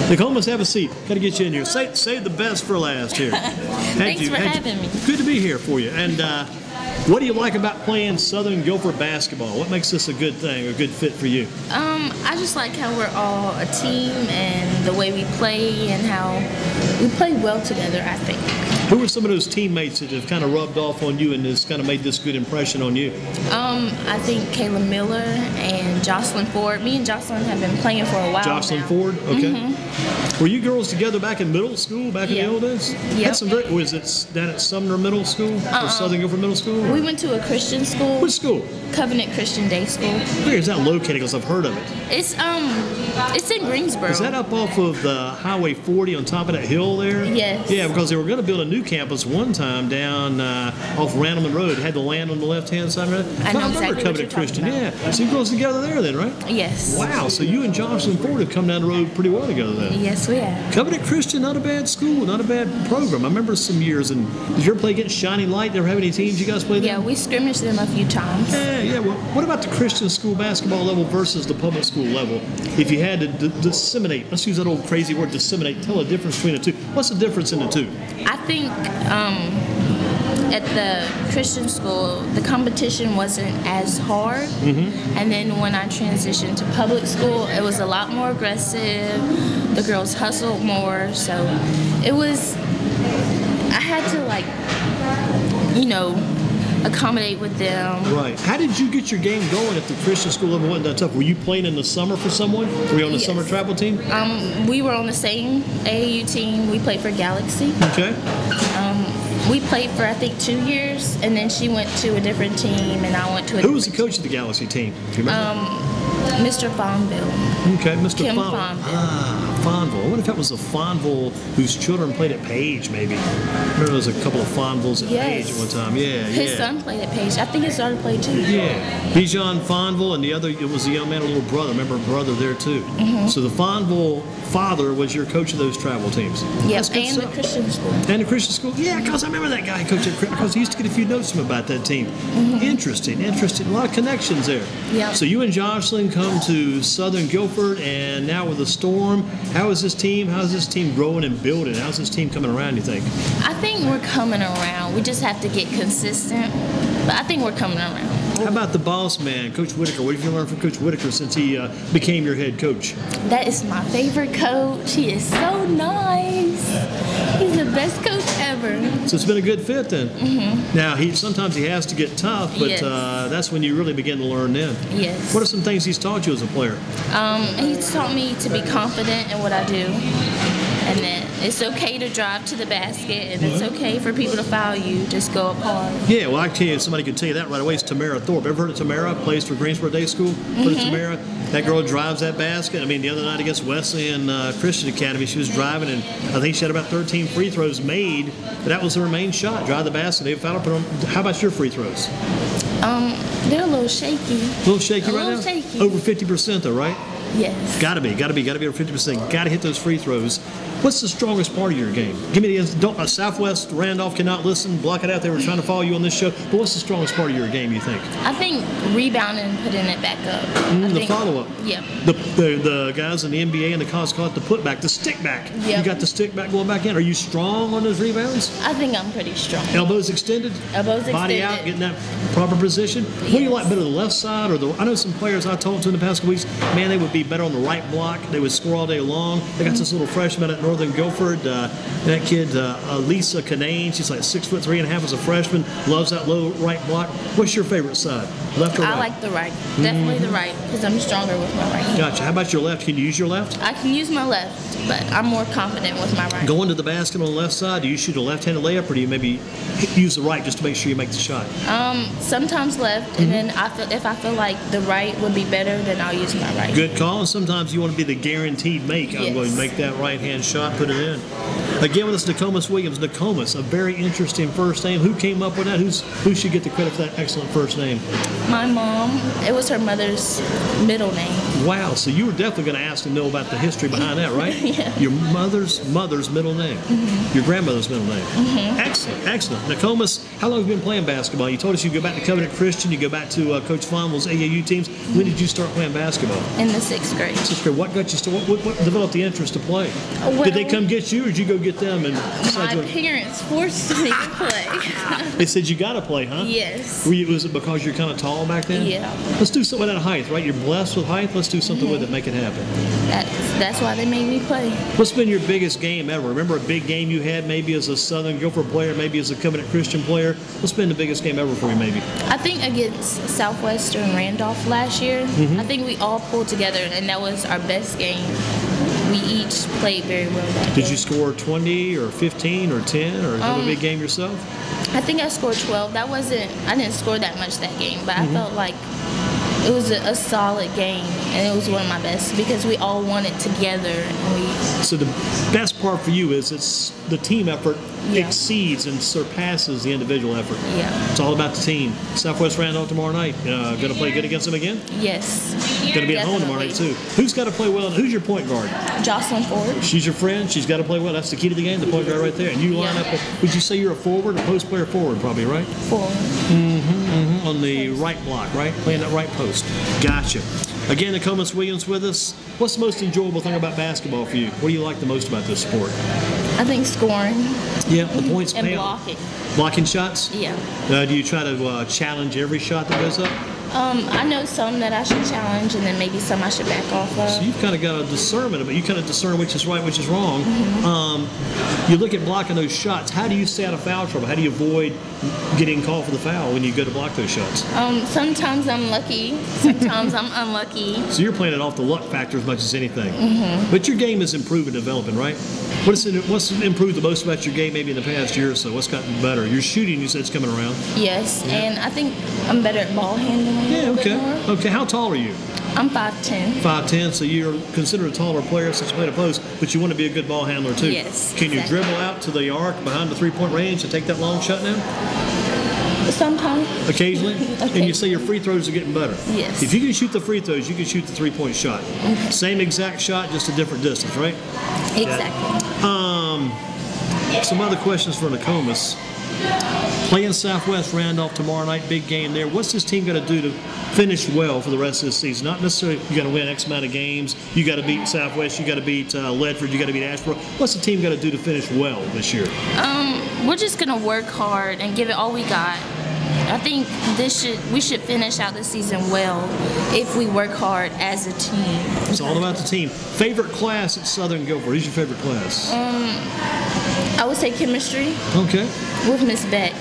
Nokomis, have a seat. Got to get you in here. Save the best for last here. Thanks for having me. Good to be here for you. And what do you like about playing Southern Guilford basketball? What makes this a good thing, a good fit for you? I just like how we're all a team and the way we play and how we play well together, I think. Who are some of those teammates that have kind of rubbed off on you and has kind of made this good impression on you? I think Kayla Miller and Jocelyn Ford. Me and Jocelyn have been playing for a while Jocelyn now. Ford? Okay. Were you girls together back in middle school, back in the old days? Yep. Was it down at Sumner Middle School or Southern Guilford Middle School? We went to a Christian school. Which school? Covenant Christian Day School. Where is that located? Because I've heard of it. It's in Greensboro. Is that up off of the Highway 40 on top of that hill there? Yes. Yeah, because they were going to build a new campus one time down off Randleman Road. It had the land on the left-hand side. Right? I know remember exactly Covenant Christian. Yeah. So you girls together there then, right? Yes. Wow. So you and Jocelyn Ford have come down the road pretty well together then. Yes, we have. Covenant Christian, not a bad school, not a bad program. I remember some years. And did you ever play against Shining Light? Did you ever have any teams you guys played there? Yeah, we scrimmaged them a few times. Yeah. Well, what about the Christian school basketball level versus the public school level? If you had to disseminate, let's use that old crazy word, disseminate, tell a difference between the two. What's the difference in the two? I think at the Christian school, the competition wasn't as hard. And then when I transitioned to public school, it was a lot more aggressive. The girls hustled more. So it was, I had to accommodate with them. Right. How did you get your game going if the Christian school level wasn't that tough? Were you playing in the summer for someone? Were you on the summer travel team? We were on the same AAU team. We played for Galaxy. Okay. We played for, I think, 2 years, and then she went to a different team, and I went to a Who was the coach of the Galaxy team? Do you remember? Mr. Fonville. Okay, Mr. Kim Fonville. Fonville. Fonville. I wonder if that was a Fonville whose children played at Page, maybe. I remember there was a couple of Fonvilles at Page at one time. Yeah, His son played at Page. I think his daughter played too. Yeah. Bijan Fonville, and the other, it was a young man, a little brother. I remember a brother there too. So the Fonville father was your coach of those travel teams. Yes, and the Christian school. And the Christian school? Yeah, because I remember that guy coaching, because he used to get a few notes from about that team. Interesting. A lot of connections there. Yeah. So you and Jocelyn come to Southern Guilford, and now with the Storm, how is this team growing and building? How's this team coming around, you think? I think we're coming around. We just have to get consistent, but I think we're coming around. How about the boss man, Coach Whitaker? What have you learned from Coach Whitaker since he became your head coach? That is my favorite coach. He is so nice. He's the best coach ever. So it's been a good fit then. Now, sometimes he has to get tough, but that's when you really begin to learn then. Yes. What are some things he's taught you as a player? He's taught me to be confident in what I do. And that it's okay to drive to the basket, and it's okay for people to foul you. Just go up hard. Yeah, well, I tell you, somebody could tell you that right away. It's Tamara Thorpe. Ever heard of Tamara? Plays for Greensboro Day School. Heard of Tamara? That girl drives that basket. I mean, the other night against Wesleyan Christian Academy, she was driving, and I think she had about 13 free throws made. But that was her main shot. Drive the basket. They fouled her. How about your free throws? They're a little shaky. A little shaky right now? A little shaky. Over 50% though, right? Yes. Gotta be over 50%. Gotta hit those free throws. What's the strongest part of your game? Give me the Southwest Randolph cannot listen. Block it out. They were trying to follow you on this show. But what's the strongest part of your game, you think? I think rebounding and putting it back up. The follow-up. Yeah. The guys in the NBA and the college call it the putback, the stick back. Yep. You got the stick back going back in. Are you strong on those rebounds? I think I'm pretty strong. Elbows extended? Body out, getting that proper position? Yes. What do you like better, the left side or the... I know some players I talked to in the past couple weeks, man, they would be better on the right block. They would score all day long. They got this little freshman at Northern Guilford. That kid, Lisa Canane, she's like 6'3.5" as a freshman, loves that low right block. What's your favorite side, left or right? I like the right, definitely the right, because I'm stronger with my right hand. Gotcha. How about your left? Can you use your left? I can use my left, but I'm more confident with my right. Going to the basket on the left side, do you shoot a left-handed layup, or do you maybe use the right just to make sure you make the shot? Sometimes left, and then if I feel like the right would be better, then I'll use my right. Good call. And sometimes you want to be the guaranteed make. I'm going to make that right-hand shot. shot, put it in. Again with us, Nokomis Williams. Nokomis, a very interesting first name. Who came up with that? Who should get the credit for that excellent first name? My mom. It was her mother's middle name. Wow, so you were definitely going to ask to know about the history behind that, right? Yeah. Your mother's middle name. Your grandmother's middle name. Excellent, excellent. Nokomis, how long have you been playing basketball? You told us you go back to Covenant Christian, you go back to Coach Fonville's AAU teams. When did you start playing basketball? In the 6th grade. 6th grade. What got you started? What developed the interest to play? Well, did they come get you, or did you go get them? And my parents forced me to play. They said you got to play, huh? Yes. Was it because you're kind of tall back then? Yeah. Let's do something at height, right? You're blessed with height. Let's do something with it, make it happen. That's why they made me play. What's been your biggest game ever? Remember a big game you had, maybe as a Southern Guilford player, maybe as a Covenant Christian player? What's been the biggest game ever for you, maybe? I think against Southwestern Randolph last year. I think we all pulled together, and that was our best game. We each played very well that Did day. you score 20 or 15 or 10 or have a big game yourself? I think I scored 12. I didn't score that much that game, but I felt like it was a solid game, and it was one of my best because we all won it together. So the best part for you is it's the team effort Yeah. exceeds and surpasses the individual effort. Yeah. It's all about the team. Southwest Randolph tomorrow night. Going to play good against them again? Yes. Going to be at home tomorrow night too. Who's got to play well? Who's your point guard? Jocelyn Ford. She's your friend. She's got to play well. That's the key to the game, the point guard right there. And you line Yeah. up. Would you say you're a forward or post player forward? Probably, right? Ford. On the right block, right? Playing that right post. Gotcha. Again, Nokomis Williams with us. What's the most enjoyable thing about basketball for you? What do you like the most about this sport? I think scoring Yeah, the points and pay off. blocking. Blocking shots? Yeah. Do you try to challenge every shot that goes up? I know some that I should challenge, and then maybe some I should back off So of. you've kind of got a discernment, but you kind of discern which is right, which is wrong. You look at blocking those shots. How do you stay out of foul trouble? How do you avoid getting called for the foul when you go to block those shots? Sometimes I'm lucky. Sometimes I'm unlucky. So you're playing it off the luck factor as much as anything. But your game is improving, developing, right? What's improved the most about your game maybe in the past year or so? What's gotten better? Your shooting, you said, it's coming around. Yes, and I think I'm better at ball handling. Yeah, a little bit okay. more. Okay, how tall are you? I'm 5'10". 5'10", so you're considered a taller player since you played a post, but you want to be a good ball handler too. Yes, Can you exactly. dribble out to the arc behind the three-point range and take that long shot now? Sometimes. Occasionally? And you say your free throws are getting better. Yes. If you can shoot the free throws, you can shoot the three-point shot. Same exact shot, just a different distance, right? Exactly. Some other questions for Nokomis. Playing Southwest Randolph tomorrow night, big game there. What's this team going to do to finish well for the rest of the season? Not necessarily you got to win X amount of games. You got to beat Southwest. You got to beat Ledford. You got to beat Ashboro. What's the team going to do to finish well this year? We're just gonna work hard and give it all we got. I think we should finish out the season well if we work hard as a team. It's all about the team. Favorite class at Southern Guilford? Who's your favorite class? I would say chemistry Okay. with Miss Beck.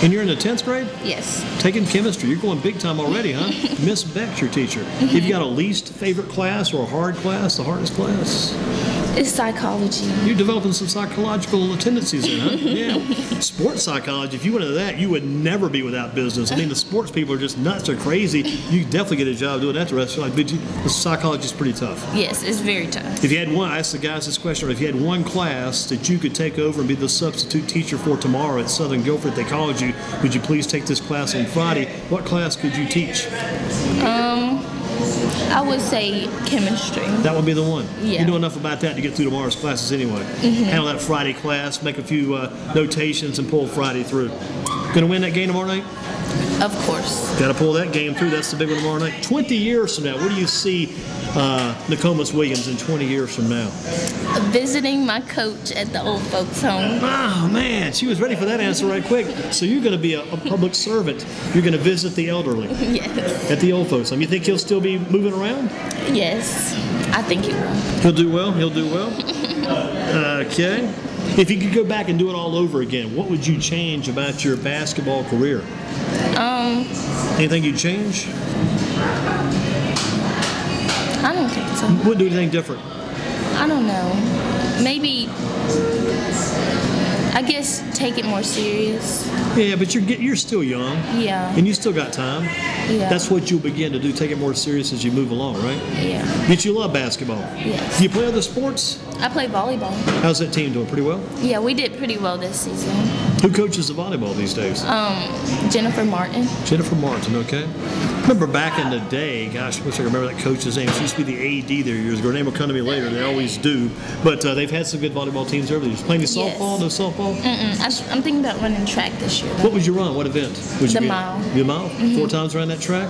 And you're in the 10th grade? Yes. Taking chemistry. You're going big time already, huh? Miss Beck's your teacher. Have you got a least favorite class or a hard class, the hardest class? It's psychology. You're developing some psychological tendencies there, huh? Yeah. Sports psychology, if you went into that, you would never be without business. I mean, the sports people are just nuts. They're crazy. You definitely get a job doing that the rest of your life. But the psychology is pretty tough. Yes, it's very tough. If you had one, I asked the guys this question, if you had one class that you could take over and be the substitute teacher for tomorrow at Southern Guilford, if they called you, would you please take this class on Friday? What class could you teach? I would say chemistry. That would be the one. Yeah. You know enough about that to get through tomorrow's classes anyway. Handle that Friday class, make a few notations, and pull Friday through. Going to win that game tomorrow night? Of course. Got to pull that game through. That's the big one tomorrow night. 20 years from now, where do you see Nokomis Williams in 20 years from now? Visiting my coach at the old folks home. Oh, man, she was ready for that answer right quick. So you're going to be a public servant. You're going to visit the elderly Yes. at the old folks home. You think he'll still be moving around? Yes. I think he will. He'll do well? He'll do well? Okay. If you could go back and do it all over again, what would you change about your basketball career? Anything you'd change? I don't think so. Wouldn't do anything different. I don't know. Maybe, I guess, take it more serious. Yeah, but you're still young. Yeah. And you still got time. Yeah. That's what you'll begin to do, take it more serious as you move along, right? Yeah. But you love basketball. Yes. Do you play other sports? I play volleyball. How's that team doing? Pretty well? Yeah, we did pretty well this season. Who coaches the volleyball these days? Jennifer Martin. Jennifer Martin, okay. Remember back in the day, gosh, I wish I could remember that coach's name. She used to be the AD there years ago. Her name will come to me later. They always do. But they've had some good volleyball teams over the years. Playing the softball? No softball? I'm thinking about running track this year. What would you run? What event? The mile. The mile? 4 times around that track?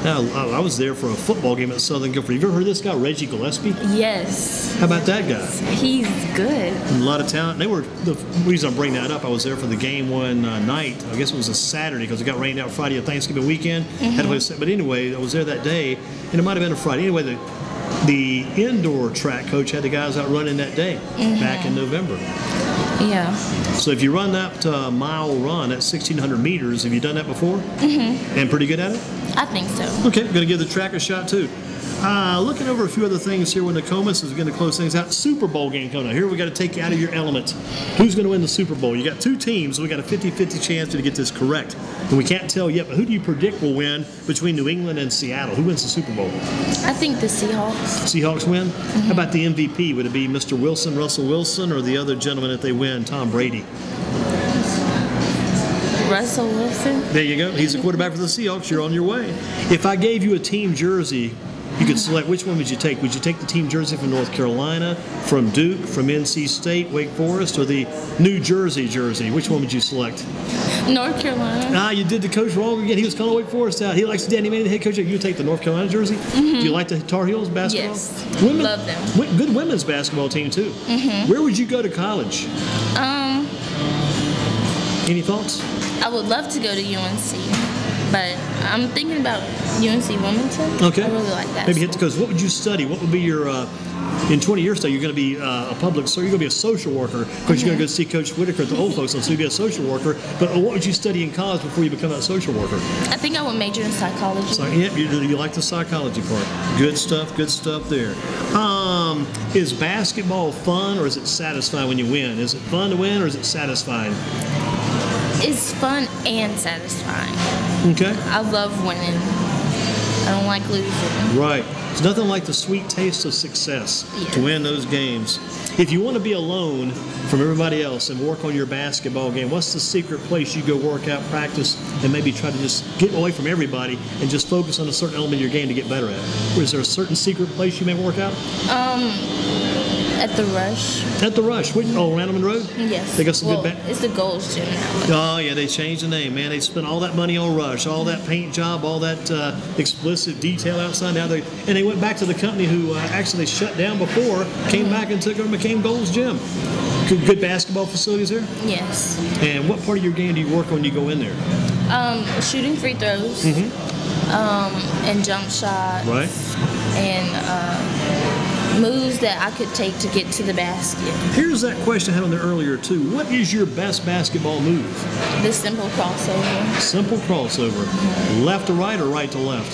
Now, I was there for a football game at Southern Guilford. Have you ever heard of this guy, Reggie Gillespie? Yes. How about that guy? He's good. A lot of talent. They were the reason I bring that up. I was there for the game one night. I guess it was a Saturday because it got rained out Friday of Thanksgiving weekend. Had to play, but anyway, I was there that day, and it might have been a Friday. Anyway, the indoor track coach had the guys out running that day back in November. Yeah. So if you run that mile run at 1,600 meters, have you done that before? And pretty good at it? I think so. Okay, going to give the track a shot too. Looking over a few other things here when Nokomis is going to close things out. Super Bowl game coming up. Here we got to take you out of your element. Who's going to win the Super Bowl? You got 2 teams, so we got a 50-50 chance to get this correct. And we can't tell yet, but who do you predict will win between New England and Seattle? Who wins the Super Bowl? I think the Seahawks. Seahawks win? How about the MVP? Would it be Mr. Wilson, Russell Wilson, or the other gentleman if they win, Tom Brady? Russell Wilson. There you go. He's the quarterback for the Seahawks. You're on your way. If I gave you a team jersey, you could select which one would you take. Would you take the team jersey from North Carolina, from Duke, from NC State, Wake Forest, or the New Jersey jersey? Which one would you select? North Carolina. You did the coach wrong again. He was calling Wake Forest out. He likes Danny Manning, the head coach. You take the North Carolina jersey? Do you like the Tar Heels basketball? Yes. Love them. Good women's basketball team, too. Where would you go to college? Any thoughts? I would love to go to UNC, but I'm thinking about UNC Wilmington. Okay. I really like that. Maybe hit the coast. What would you study? What would be your, in 20 years, though, you're going to be a public, so you're going to be a social worker because you're going to go see Coach Whitaker at the old folks, so you'll be a social worker. But what would you study in college before you become a social worker? I think I would major in psychology. So, yeah, you like the psychology part. Good stuff there. Is basketball fun or is it satisfying when you win? Is it fun to win or is it satisfying? It's fun and satisfying. Okay. I love winning. I don't like losing. Right. It's nothing like the sweet taste of success to win those games. If you want to be alone from everybody else and work on your basketball game, what's the secret place you go work out, practice, and maybe try to just get away from everybody and just focus on a certain element of your game to get better at? Or is there a certain secret place you may work out? At the Rush. At the Rush? Randleman Road? Yes. They got some good it's the Gold's Gym now. Oh, yeah, they changed the name, man. They spent all that money on Rush, all that paint job, all that explicit detail outside. Now they went back to the company who actually shut down before, came back and took over and became Gold's Gym. Good basketball facilities there? Yes. And what part of your game do you work on when you go in there? Shooting free throws. And jump shots. Right. And moves that I could take to get to the basket. Here's that question I had on there earlier, too. What is your best basketball move? The simple crossover. Simple crossover. Left to right or right to left?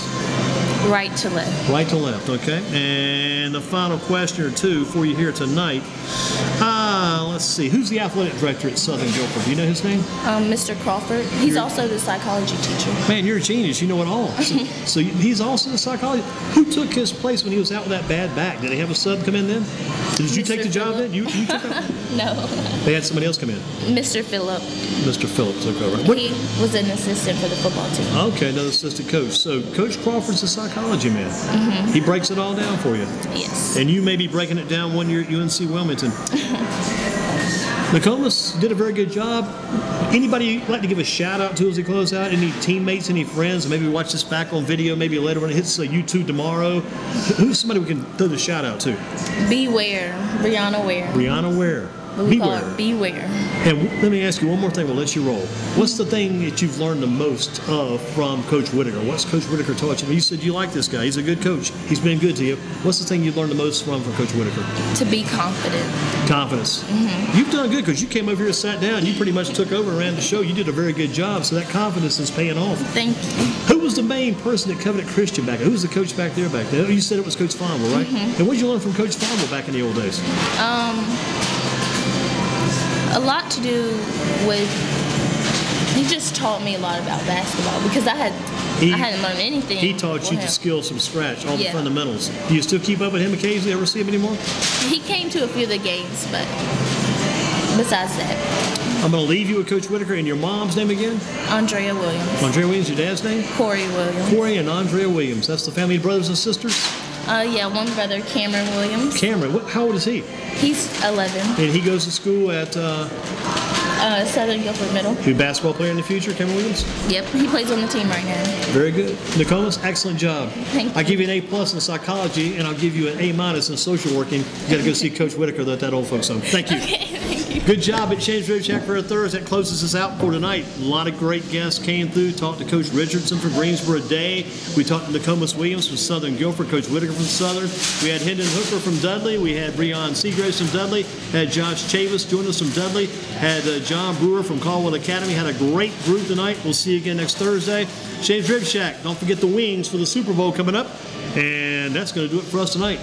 Right to left. Right to left, okay. And the final question or two for you here tonight. Let's see. Who's the athletic director at Southern Guilford? Do you know his name? Mr. Crawford. He's also the psychology teacher. Man, you're a genius. You know it all. So he's also the psychologist. Who took his place when he was out with that bad back? Did they have a sub come in then? Did you take the job then? You took it? No. They had somebody else come in? Mr. Phillip. Mr. Phillip took over. He was an assistant for the football team. Okay, another assistant coach. So Coach Crawford's a psychology man. He breaks it all down for you. Yes. And you may be breaking it down one year at UNC Wilmington. Nokomis did a very good job. Anybody like to give a shout out to as we close out? Any teammates, any friends? Maybe watch this back on video, maybe later when it hits YouTube tomorrow. Who's somebody we can throw the shout out to? Beware. Brianna Ware. Brianna Ware. We call her Beware. And let me ask you one more thing. We'll let you roll. What's the thing that you've learned the most from Coach Whitaker? What's Coach Whitaker taught you? You said you like this guy. He's a good coach. He's been good to you. What's the thing you've learned the most from Coach Whitaker? To be confident. Confidence. You've done good because you came over here and sat down. You pretty much took over and ran the show. You did a very good job. So that confidence is paying off. Thank you. Who was the main person at Covenant Christian back there? Who was the coach back there back then? You said it was Coach Fomble, right? And what did you learn from Coach Fomble back in the old days? A lot to do with He just taught me a lot about basketball because I hadn't learned anything. He taught you the skills from scratch, all the fundamentals. Do you still keep up with him occasionally? Ever see him anymore? He came to a few of the games, but besides that. I'm going to leave you with Coach Whitaker. And your mom's name again? Andrea Williams. Andrea Williams. Your dad's name? Corey Williams. Corey and Andrea Williams. That's the family of brothers and sisters? Yeah, one brother, Cameron Williams. Cameron. How old is he? He's 11. And he goes to school at... Southern Guilford Middle. Be a basketball player in the future, Cameron Williams? Yep, he plays on the team right now. Very good. Nokomis, excellent job. Thank you. I'll give you an A+ in psychology, and I'll give you an A- in social working. You got to go see Coach Whitaker at that old folks home. Thank you. Okay, thank you. Good job at James Rib Shack for a Thursday. That closes us out for tonight. A lot of great guests came through. Talked to Coach Richardson from Greensboro Day. We talked to Nokomis Williams from Southern Guilford, Coach Whitaker from Southern. We had Hendon Hooker from Dudley. We had Breon Seagraves from Dudley. Had Josh Chavis join us from Dudley. Had John Brewer from Caldwell Academy. Had a great group tonight. We'll see you again next Thursday. James Rib Shack. Don't forget the wings for the Super Bowl coming up. And that's going to do it for us tonight.